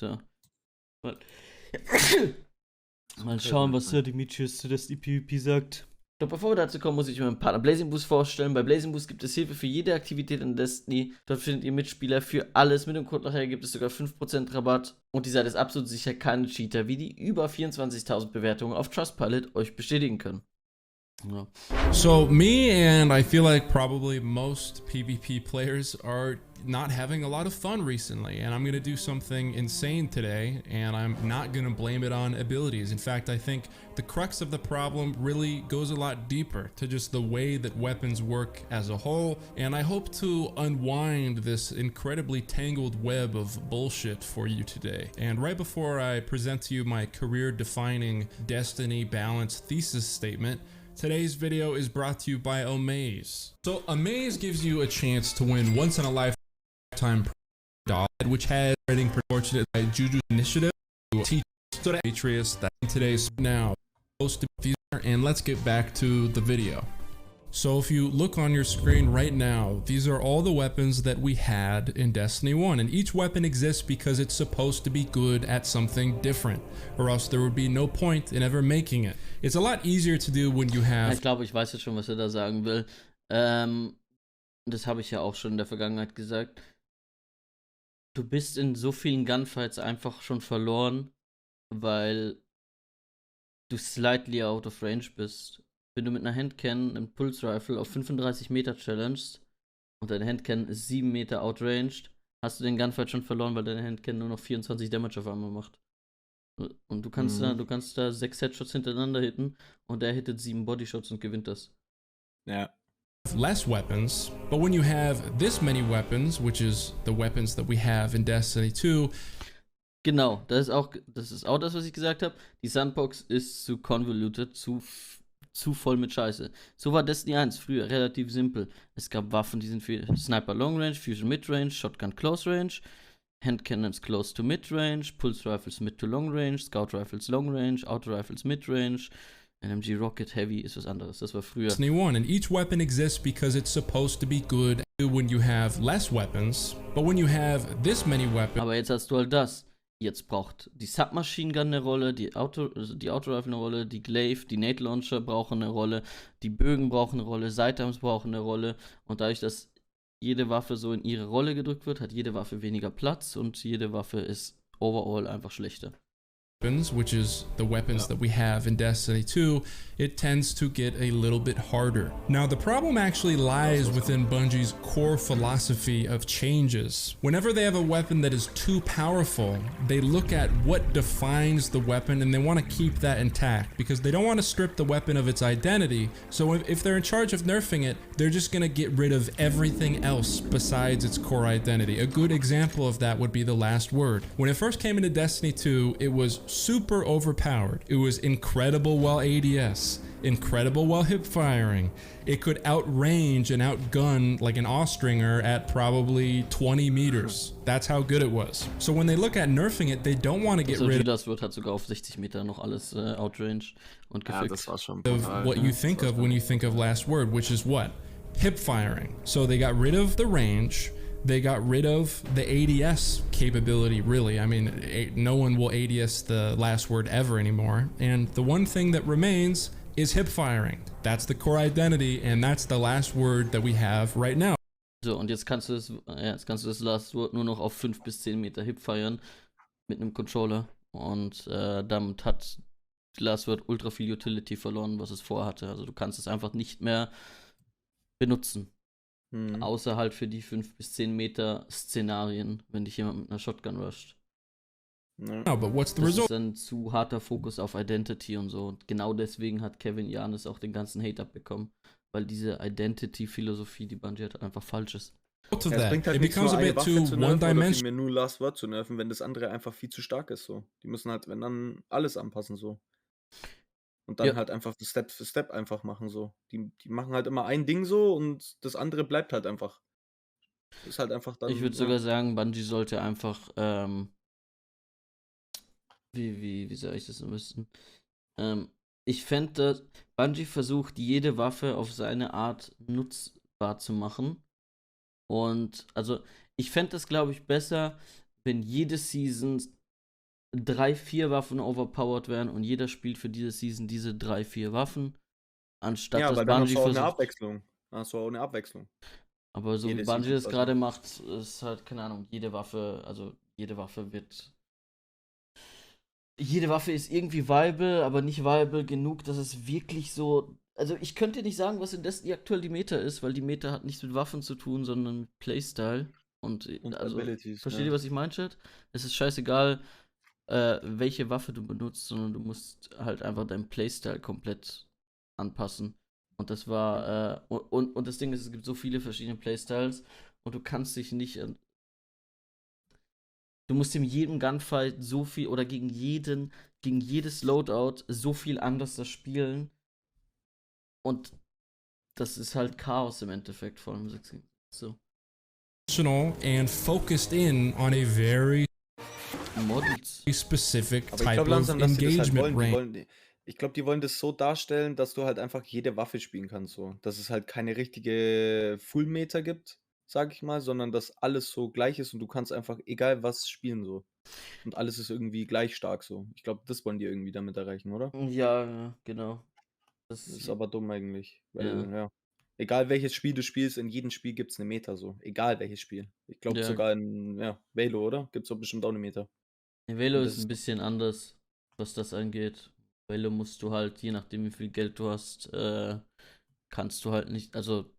So. Mal schauen, was Sirdimetrious zu Destiny PvP sagt. Doch bevor wir dazu kommen, muss ich meinen Partner Blazing Boost vorstellen. Bei Blazing Boost gibt es Hilfe für jede Aktivität in Destiny. Dort findet ihr Mitspieler für alles. Mit dem Code nachher gibt es sogar 5% Rabatt. Und die Seite ist absolut sicher keine Cheater, wie die über 24.000 Bewertungen auf Trustpilot euch bestätigen können. Ja. So me and I feel like probably most PvP players are not having a lot of fun recently, and I'm gonna do something insane today, and I'm not gonna blame it on abilities. In fact, I think the crux of the problem really goes a lot deeper to just the way that weapons work as a whole, and I hope to unwind this incredibly tangled web of bullshit for you today. And right before I present to you my career-defining Destiny balance thesis statement, today's video is brought to you by Amaze. So Amaze gives you a chance to win once in a lifetime dollar, which has rating proportionate by Juju's initiative to teach sirdimetrious that in today's now post and let's get back to the video. So if you look on your screen right now, these are all the weapons that we had in Destiny 1, and each weapon exists because it's supposed to be good at something different, or else there would be no point in ever making it. It's a lot easier to do when you have... Ich glaube, ich weiß jetzt schon, was er da sagen will. Das habe ich ja auch schon in der Vergangenheit gesagt. Du bist in so vielen Gunfights einfach schon verloren, weil du slightly out of range bist. Wenn du mit einer Handcannon einen Pulse Rifle auf 35 Meter challengest und deine Handcannon ist 7 Meter outranged, hast du den Gunfight schon verloren, weil deine Handcannon nur noch 24 Damage auf einmal macht. Und du kannst da 6 Headshots hintereinander hitten und der hittet 7 Bodyshots und gewinnt das. Ja. Less weapons, but when you have this many weapons, which is the weapons that we have in Destiny 2. Genau, das ist auch das, was ich gesagt habe. Die Sandbox ist zu convoluted, zu voll mit Scheiße. So war Destiny 1 früher relativ simpel. Es gab Waffen, die sind für Sniper Long Range, Fusion Mid Range, Shotgun Close Range, Handcannons Close to Mid Range, Pulse Rifles Mid to Long Range, Scout Rifles Long Range, Auto Rifles Mid Range, NMG Rocket Heavy ist was anderes. Das war früher. Destiny 1, and each weapon exists because it's supposed to be good when you have less weapons, but when you have this many weapons. Aber jetzt hast du halt das. Jetzt braucht die Submachine Gun eine Rolle, die Auto-Rifle eine Rolle, die Glaive, die Nade Launcher brauchen eine Rolle, die Bögen brauchen eine Rolle, Sidearms brauchen eine Rolle. Und dadurch, dass jede Waffe so in ihre Rolle gedrückt wird, hat jede Waffe weniger Platz und jede Waffe ist overall einfach schlechter. Which is the weapons that we have in Destiny 2, it tends to get a little bit harder. Now, the problem actually lies within Bungie's core philosophy of changes. Whenever they have a weapon that is too powerful, they look at what defines the weapon and they want to keep that intact because they don't want to strip the weapon of its identity. So if they're in charge of nerfing it, they're just going to get rid of everything else besides its core identity. A good example of that would be the last word. When it first came into Destiny 2, it was super overpowered. It was incredible while ADS, incredible while hip firing. It could outrange and outgun like an Austringer at probably 20 meters. That's how good it was. So when they look at nerfing it, they don't want to get rid of... Das wird hat sogar auf 60 Meter noch alles outrange und gefixt. Ja, das war schon of what you think of when you think of last word, which is what? Hip firing. So they got rid of the range. They got rid of the ADS capability, really. I mean, no one will ADS the last word ever anymore. And the one thing that remains is hip firing. That's the core identity, and that's the last word that we have right now. So, und jetzt kannst du das Last Word nur noch auf 5 bis 10 Meter hip feiern mit einem Controller. Und damit hat die Last Word ultra viel Utility verloren, was es vorhatte. Also du kannst es einfach nicht mehr benutzen. Außer halt für die 5 bis 10 Meter Szenarien, wenn dich jemand mit einer Shotgun rusht. No, but what's the das result? ist ein zu harter Fokus auf Identity und so. Und genau deswegen hat Kevin Janis auch den ganzen Hate abbekommen. Weil diese Identity-Philosophie, die Bungie hat, einfach falsch ist. Ja, es bringt halt nichts, nur eine Waffe zu nerven oder vielmehr nur Last Word zu nerven, wenn das andere einfach viel zu stark ist. So. Die müssen halt, wenn dann, alles anpassen. So. Und dann halt einfach Step für Step einfach machen so. Die machen halt immer ein Ding so und das andere bleibt halt einfach. Ist halt einfach dann. Ich würde sogar sagen, Bungie sollte einfach, wie soll ich das am besten? Ich fände, Bungie versucht, jede Waffe auf seine Art nutzbar zu machen. Und, also, ich fände das, glaube ich, besser, wenn jede Season 3, 4 Waffen overpowered werden und jeder spielt für diese Season diese 3, 4 Waffen, anstatt Ja, dass aber dann hast Bungie du auch 'ne versucht. Abwechslung. Dann hast du auch 'ne Abwechslung. Aber so wie Jede Bungie Season das quasi. gerade macht, ist halt, keine Ahnung, jede Waffe ist irgendwie viable, aber nicht viable genug, dass es wirklich so. Also ich könnte nicht sagen, was in Destiny aktuell die Meta ist, weil die Meta hat nichts mit Waffen zu tun, sondern mit Playstyle. Und also, Abilities, versteht ja. ihr, was ich meine, Chat? Es ist scheißegal, welche Waffe du benutzt, sondern du musst halt einfach deinen Playstyle komplett anpassen. Und das war, und das Ding ist, es gibt so viele verschiedene Playstyles und du kannst dich nicht. Du musst in jedem Gunfight so viel oder gegen jedes Loadout so viel anders das spielen. Und das ist halt Chaos im Endeffekt, vor allem so. And focused in on a very Models. specific Aber ich type glaube of langsam, dass die das halt engagement range. wollen. Ich glaube, die wollen das so darstellen, dass du halt einfach jede Waffe spielen kannst, so. Dass es halt keine richtige Full-Meta gibt, sage ich mal, sondern dass alles so gleich ist und du kannst einfach egal was spielen, so. Und alles ist irgendwie gleich stark, so. Ich glaube, das wollen die irgendwie damit erreichen, oder? Ja, genau. Das ist aber dumm eigentlich, weil, Ja. ja. Egal welches Spiel du spielst, in jedem Spiel gibt's 'ne Meta, so. Egal welches Spiel. Ich glaube Ja. sogar in, ja, Valo, oder? Gibt's doch bestimmt auch 'ne Meta. Velo Und ist ein bisschen anders, was das angeht. Velo musst du halt, je nachdem wie viel Geld du hast, kannst du halt nicht, also.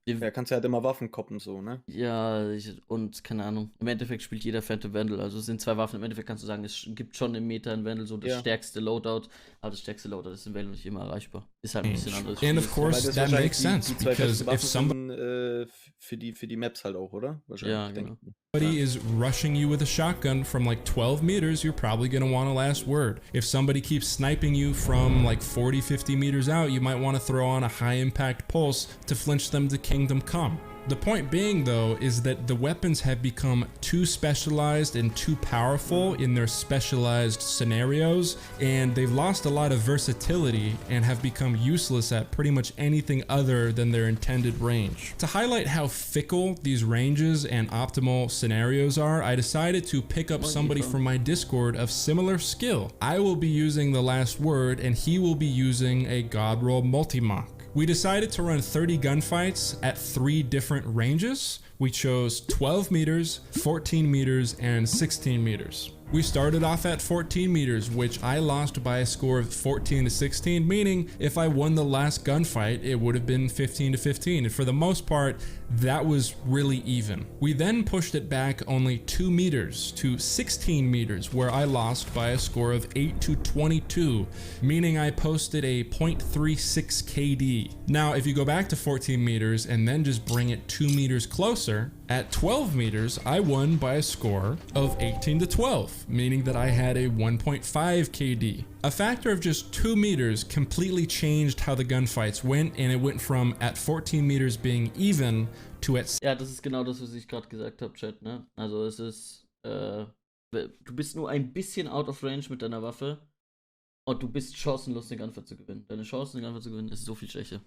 Ja, kannst ja halt immer Waffen koppen, so, ne? Ja, und keine Ahnung. Im Endeffekt spielt jeder Phantom Vandal. Also es sind 2 Waffen. Im Endeffekt kannst du sagen, es gibt schon im Meta in Vandal so das stärkste Loadout. Aber das stärkste Loadout ist in Vandal nicht immer erreichbar. Ist halt ein bisschen anderes. And of course, that makes sense, because if somebody für die Maps halt auch, oder? Wahrscheinlich, ja, genau. Somebody is rushing you with a shotgun from like 12 meters, you're probably going to want a last word. If somebody keeps sniping you from like 40, 50 meters out, you might want to throw on a high impact pulse to flinch them to kingdom come. The point being, though, is that the weapons have become too specialized and too powerful in their specialized scenarios, and they've lost a lot of versatility and have become useless at pretty much anything other than their intended range. To highlight how fickle these ranges and optimal scenarios are, I decided to pick up somebody from my Discord of similar skill. I will be using the last word, and he will be using a God roll multi-mock. We decided to run 30 gunfights at 3 different ranges. We chose 12 meters, 14 meters, and 16 meters. We started off at 14 meters, which I lost by a score of 14 to 16, meaning if I won the last gunfight, it would have been 15 to 15. And for the most part, that was really even. We then pushed it back only 2 meters to 16 meters, where I lost by a score of 8 to 22, meaning I posted a 0.36 KD. Now, if you go back to 14 meters and then just bring it 2 meters closer, at 12 meters, I won by a score of 18 to 12, meaning that I had a 1.5 KD. A factor of just 2 meters completely changed how the gunfights went, and it went from at 14 meters being even to at... Ja, das ist genau das, was ich gerade gesagt habe, Chat, ne? Also es ist, du bist nur ein bisschen out of range mit deiner Waffe und du bist chancenlos, den Gunfight zu gewinnen. Deine Chance, den Gunfight zu gewinnen, ist so viel schwächer.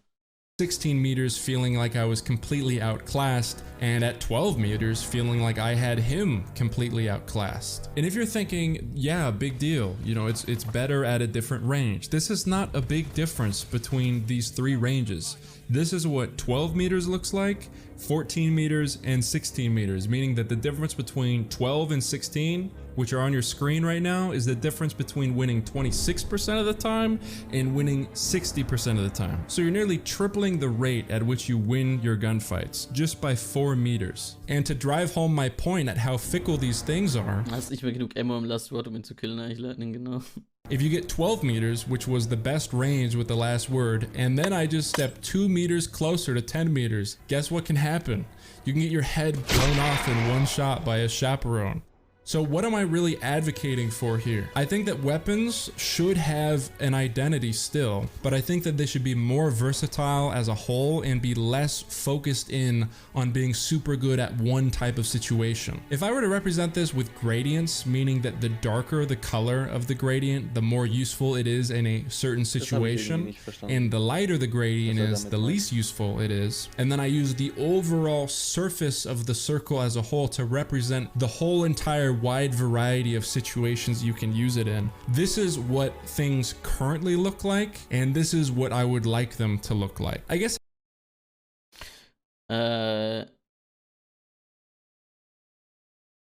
16 meters feeling like I was completely outclassed, and at 12 meters feeling like I had him completely outclassed. And if you're thinking, yeah, big deal, you know, it's better at a different range. This is not a big difference between these 3 ranges. This is what 12 meters looks like, 14 meters, and 16 meters, meaning that the difference between 12 and 16, which are on your screen right now, is the difference between winning 26% of the time and winning 60% of the time. So you're nearly tripling the rate at which you win your gunfights, just by 4 meters. And to drive home my point at how fickle these things are... Hast nicht mehr genug Ammo im Last Word, um ihn zu killen, eigentlich, Lightning, genau. If you get 12 meters, which was the best range with the last word, and then I just step 2 meters closer to 10 meters, guess what can happen? You can get your head blown off in one shot by a chaperone. So what am I really advocating for here? I think that weapons should have an identity still, but I think that they should be more versatile as a whole and be less focused in on being super good at one type of situation. If I were to represent this with gradients, meaning that the darker the color of the gradient, the more useful it is in a certain situation, and the lighter the gradient is, the least useful it is. And then I use the overall surface of the circle as a whole to represent the whole entire wide variety of situations you can use it in. This is what things currently look like, and this is what I would like them to look like. I guess.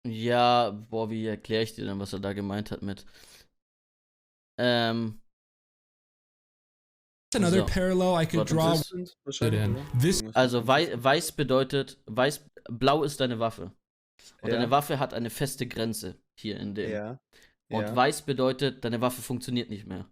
Ja, boah, wie erkläre ich dir denn, was er da gemeint hat mit? Another parallel I could draw it in. This also weiß bedeutet, blau ist deine Waffe. Und deine Waffe hat eine feste Grenze hier in dem. Ja. Und weiß bedeutet, deine Waffe funktioniert nicht mehr.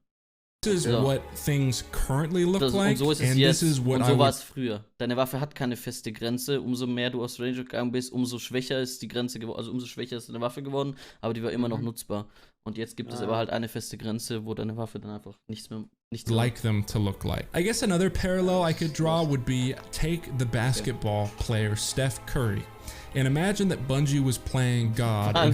This is what things currently look like, und so ist es and jetzt, this is what und so I war es früher. Deine Waffe hat keine feste Grenze. Umso mehr du aus Range gegangen bist, umso schwächer ist die Grenze geworden, also umso schwächer ist deine Waffe geworden, aber die war immer noch nutzbar. Und jetzt gibt es aber halt eine feste Grenze, wo deine Waffe dann einfach nichts mehr like them to look like. I guess another parallel I could draw would be take the basketball player Steph Curry and imagine that Bungie was playing God and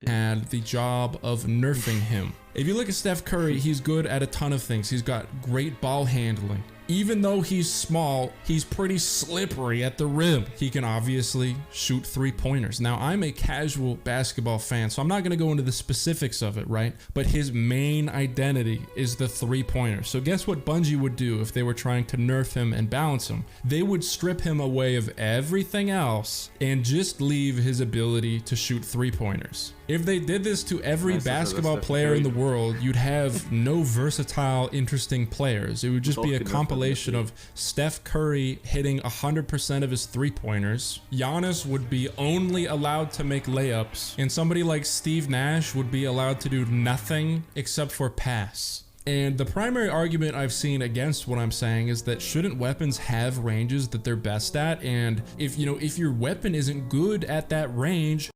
had the job of nerfing him. If you look at Steph Curry, he's good at a ton of things. He's got great ball handling. Even though he's small, he's pretty slippery at the rim. He can obviously shoot 3-pointers. Now, I'm a casual basketball fan, so I'm not going to go into the specifics of it, right? But his main identity is the 3-pointer. So guess what Bungie would do if they were trying to nerf him and balance him? They would strip him away of everything else and just leave his ability to shoot 3-pointers. If they did this to every basketball player in the world, you'd have no versatile, interesting players. It would just be a compilation of Steph Curry hitting 100% of his 3-pointers. Giannis would be only allowed to make layups, and somebody like Steve Nash would be allowed to do nothing except for pass. And the primary argument I've seen against what I'm saying is that shouldn't weapons have ranges that they're best at? And if your weapon isn't good at that range,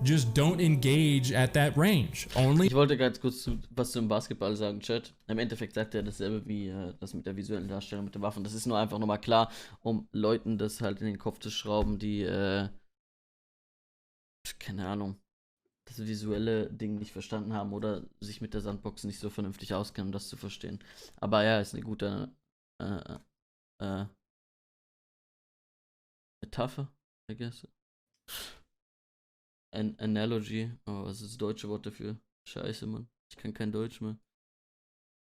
just don't engage at that range. Only. Ich wollte ganz kurz was zum Basketball sagen, Chat. Im Endeffekt sagt er dasselbe wie das mit der visuellen Darstellung mit den Waffen. Das ist nur einfach nochmal klar, um Leuten das halt in den Kopf zu schrauben, die, keine Ahnung, das visuelle Ding nicht verstanden haben oder sich mit der Sandbox nicht so vernünftig auskennen, um das zu verstehen. Aber ja, ist eine gute Metapher, I guess. Analogy. Oh, was ist das deutsche Wort dafür? Scheiße, Mann. Ich kann kein Deutsch mehr.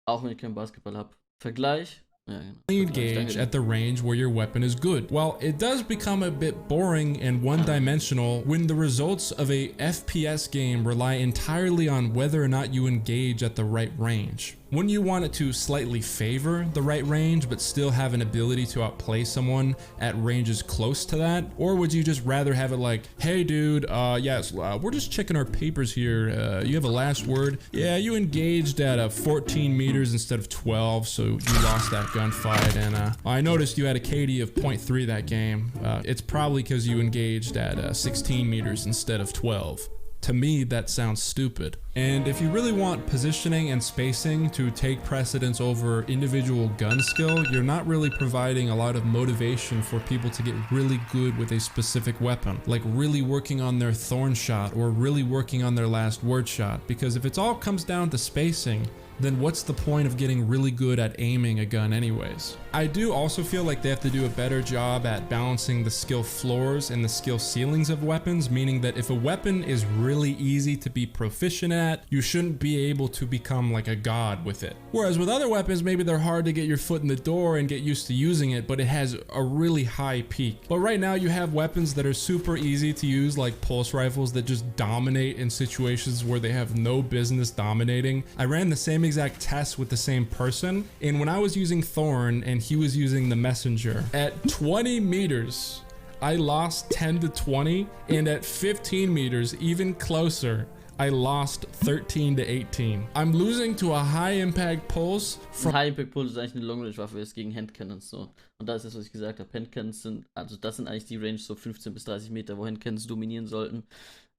Auch wenn ich keinen Basketball habe. Vergleich? Ja, genau. Engage at the range where your weapon is good. Well, it does become a bit boring and one-dimensional when the results of a FPS game rely entirely on whether or not you engage at the right range. Wouldn't you want it to slightly favor the right range but still have an ability to outplay someone at ranges close to that? Or would you just rather have it like, hey dude, we're just checking our papers here. You have a last word? Yeah, you engaged at 14 meters instead of 12, so you lost that gunfight. And I noticed you had a KD of 0.3 that game. It's probably because you engaged at 16 meters instead of 12. To me, that sounds stupid. And if you really want positioning and spacing to take precedence over individual gun skill, you're not really providing a lot of motivation for people to get really good with a specific weapon, like really working on their thorn shot or really working on their last word shot. Because if it all comes down to spacing, then what's the point of getting really good at aiming a gun anyways? I do also feel like they have to do a better job at balancing the skill floors and the skill ceilings of weapons, meaning that if a weapon is really easy to be proficient at, you shouldn't be able to become like a god with it. Whereas with other weapons, maybe they're hard to get your foot in the door and get used to using it, but it has a really high peak. But right now you have weapons that are super easy to use, like pulse rifles that just dominate in situations where they have no business dominating. I ran the same exact test with the same person, and when I was using Thorn and he was using the Messenger, at 20 meters I lost 10 to 20, and at 15 meters, even closer, I lost 13 to 18. I'm losing to a high impact pulse from High Impact Pulse ist eigentlich eine Long Range Waffe, ist gegen Handcannons so. Und das ist das, was ich gesagt habe. Handcannons sind, also das sind eigentlich die Range so 15 bis 30 Meter, wo Handcannons dominieren sollten.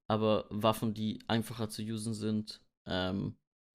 Aber Waffen, die einfacher zu usen sind,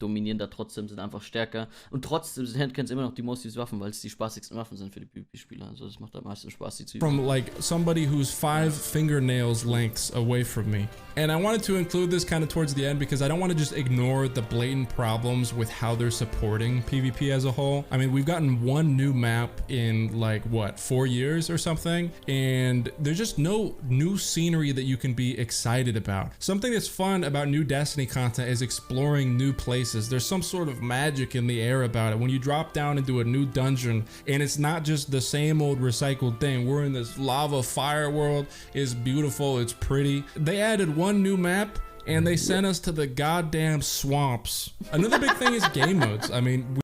dominieren da trotzdem, sind einfach stärker. Und trotzdem sind Handcans immer noch die most used Waffen, weil es die spaßigsten Waffen sind für die PvP-Spieler. Also das macht am meisten Spaß, die zu üben. From like somebody who's 5 fingernails lengths away from me. And I wanted to include this kind of towards the end because I don't want to just ignore the blatant problems with how they're supporting PvP as a whole. I mean, we've gotten one new map in like, what, 4 years or something? And there's just no new scenery that you can be excited about. Something that's fun about new Destiny content is exploring new places. There's some sort of magic in the air about it. When you drop down into a new dungeon and it's not just the same old recycled thing. We're in this lava fire world. It's beautiful. It's pretty. They added one new map and they sent us to the goddamn swamps. Another big thing is game modes. I mean,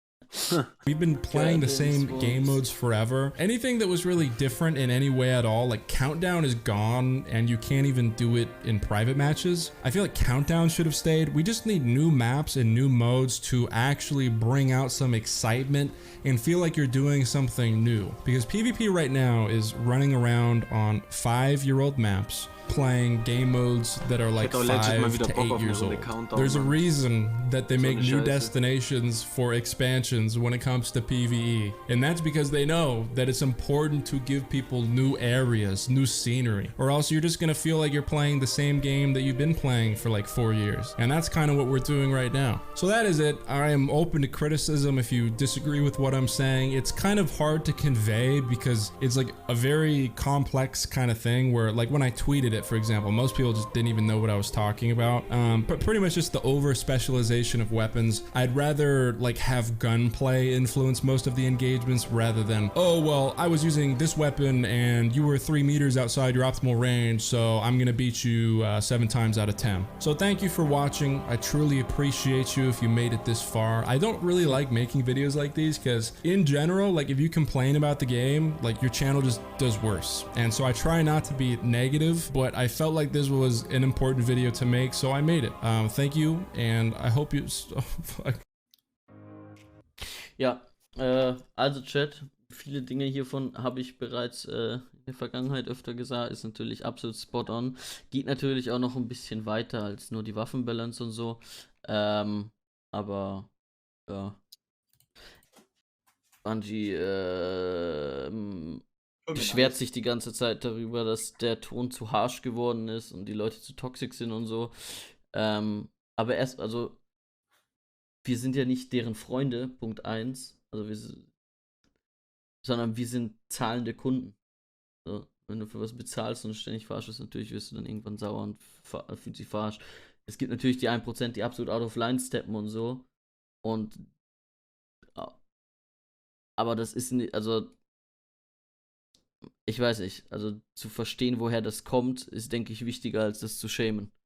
we've been playing the same game modes forever. Anything that was really different in any way at all, like Countdown is gone and you can't even do it in private matches. I feel like Countdown should have stayed. We just need new maps and new modes to actually bring out some excitement and feel like you're doing something new. Because PvP right now is running around on 5-year-old maps, playing game modes that are like 5 to 8 years old. There's a reason that they make new destinations for expansions when it comes to PvE. And that's because they know that it's important to give people new areas, new scenery, or else you're just gonna feel like you're playing the same game that you've been playing for like 4 years. And that's kind of what we're doing right now. So that is it. I am open to criticism if you disagree with what I'm saying. It's kind of hard to convey because it's like a very complex kind of thing where, like, when I tweeted it, for example, most people just didn't even know what I was talking about. But pretty much just the over specialization of weapons. I'd rather like have gunplay influence most of the engagements rather than, oh well, I was using this weapon and you were 3 meters outside your optimal range, so I'm gonna beat you 7 times out of 10. So thank you for watching. I truly appreciate you if you made it this far. I don't really like making videos like these because in general, like, if you complain about the game, like, your channel just does worse. And so I try not to be negative, but I felt like this was an important video to make, so I made it. Thank you, and I hope you... Ja, also Chat, viele Dinge hiervon habe ich bereits in der Vergangenheit öfter gesagt, ist natürlich absolut spot on. Geht natürlich auch noch ein bisschen weiter als nur die Waffenbalance und so. Aber ja. Bungie beschwert sich die ganze Zeit darüber, dass der Ton zu harsh geworden ist und die Leute zu toxisch sind und so. Aber also, wir sind ja nicht deren Freunde, Punkt 1. Also sondern wir sind zahlende Kunden. So, wenn du für was bezahlst und ständig verarschst, natürlich wirst du dann irgendwann sauer und fühlst dich verarscht. Es gibt natürlich die 1%, die absolut out of line steppen und so. Und aber das ist nicht, also ich weiß nicht, also zu verstehen, woher das kommt, ist, denke ich, wichtiger, als das zu shamen.